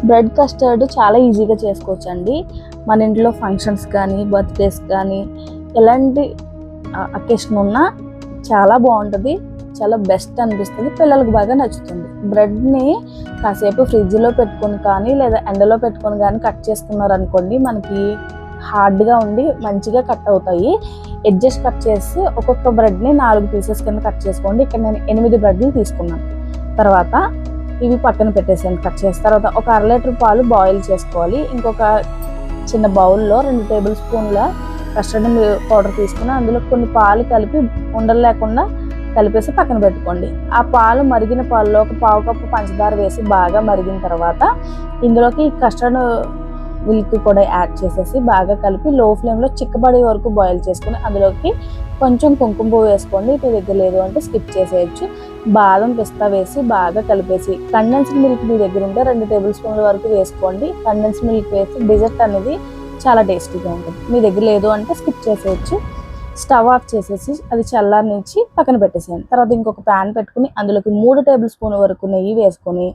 Bread custard చాలా ఈజీగా చేసుకోవచ్చండి. మన ఇంట్లో ఫంక్షన్స్ కానీ, బర్త్డేస్ కానీ ఎలాంటి అకేషన్ ఉన్నా చాలా బాగుంటుంది, చాలా బెస్ట్ అనిపిస్తుంది, పిల్లలకు బాగా నచ్చుతుంది. బ్రెడ్ని కాసేపు ఫ్రిడ్జ్లో పెట్టుకొని కానీ లేదా ఎండలో పెట్టుకొని కానీ కట్ చేసుకున్నారనుకోండి, మనకి హార్డ్గా ఉండి మంచిగా కట్ అవుతాయి. ఎడ్జెస్ కట్ చేసి ఒక్కొక్క బ్రెడ్ని 4 పీసెస్ కింద కట్ చేసుకోండి. ఇక్కడ నేను 8 బ్రెడ్లు తీసుకున్నాను. తర్వాత ఇవి పక్కన పెట్టేసాను కట్ చేసిన తర్వాత. ఒక 1/2 లీటర్ పాలు బాయిల్ చేసుకోవాలి. ఇంకొక చిన్న బౌల్లో 2 టేబుల్ స్పూన్ల కస్టర్డ్ పౌడర్ తీసుకుని అందులో కొన్ని పాలు కలిపి ఉండలు లేకుండా కలిపేసి పక్కన పెట్టుకోండి. ఆ పాలు మరిగిన పాలలో ఒక 1/2 కప్పు పంచదార వేసి బాగా మరిగిన తర్వాత ఇందులోకి కస్టర్డ్ మిల్క్ కూడా యాడ్ చేసేసి బాగా కలిపి లో ఫ్లేమ్లో చిక్కబడే వరకు బాయిల్ చేసుకుని అందులోకి కొంచెం కుంకుమ పువ్వు వేసుకోండి. మీ దగ్గర లేదు అంటే స్కిప్ చేసేయచ్చు. బాదం పిస్తా వేసి బాగా కలిపేసి కండెన్స్డ్ మిల్క్ మీ దగ్గర ఉంటే 2 టేబుల్ స్పూన్ల వరకు వేసుకోండి. కండెన్స్డ్ మిల్క్ వేసి డెజర్ట్ అనేది చాలా టేస్టీగా ఉంటుంది. మీ దగ్గర లేదు అంటే స్కిప్ చేసేయచ్చు. స్టవ్ ఆఫ్ చేసేసి అది చల్లారనిచ్చి పక్కన పెట్టేసేయండి. తర్వాత ఇంకొక ప్యాన్ పెట్టుకుని అందులోకి 3 టేబుల్ స్పూన్ల వరకు నెయ్యి వేసుకొని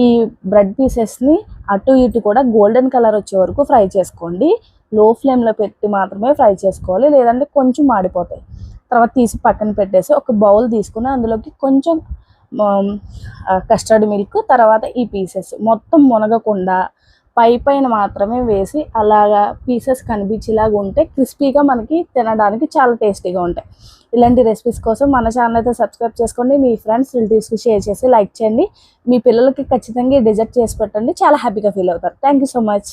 ఈ బ్రెడ్ పీసెస్ని అటు ఇటు కూడా గోల్డెన్ కలర్ వచ్చే వరకు ఫ్రై చేసుకోండి. లో ఫ్లేమ్లో పెట్టి మాత్రమే ఫ్రై చేసుకోవాలి, లేదంటే కొంచెం మాడిపోతాయి. తర్వాత తీసి పక్కన పెట్టేసి ఒక బౌల్ తీసుకుని అందులోకి కొంచెం కస్టర్డ్ మిల్క్, తర్వాత ఈ పీసెస్ మొత్తం మునగకుండా పైన మాత్రమే వేసి అలాగా పీసెస్ కనిపించేలాగా ఉంటే క్రిస్పీగా మనకి తినడానికి చాలా టేస్టీగా ఉంటాయి. ఇలాంటి రెసిపీస్ కోసం మన ఛానల్ అయితే సబ్స్క్రైబ్ చేసుకోండి. మీ ఫ్రెండ్స్ రిలేటివ్స్కి షేర్ చేసి లైక్ చేయండి. మీ పిల్లలకి ఖచ్చితంగా డెజర్ట్ చేసి పెట్టండి, చాలా హ్యాపీగా ఫీల్ అవుతారు. Thank you so much.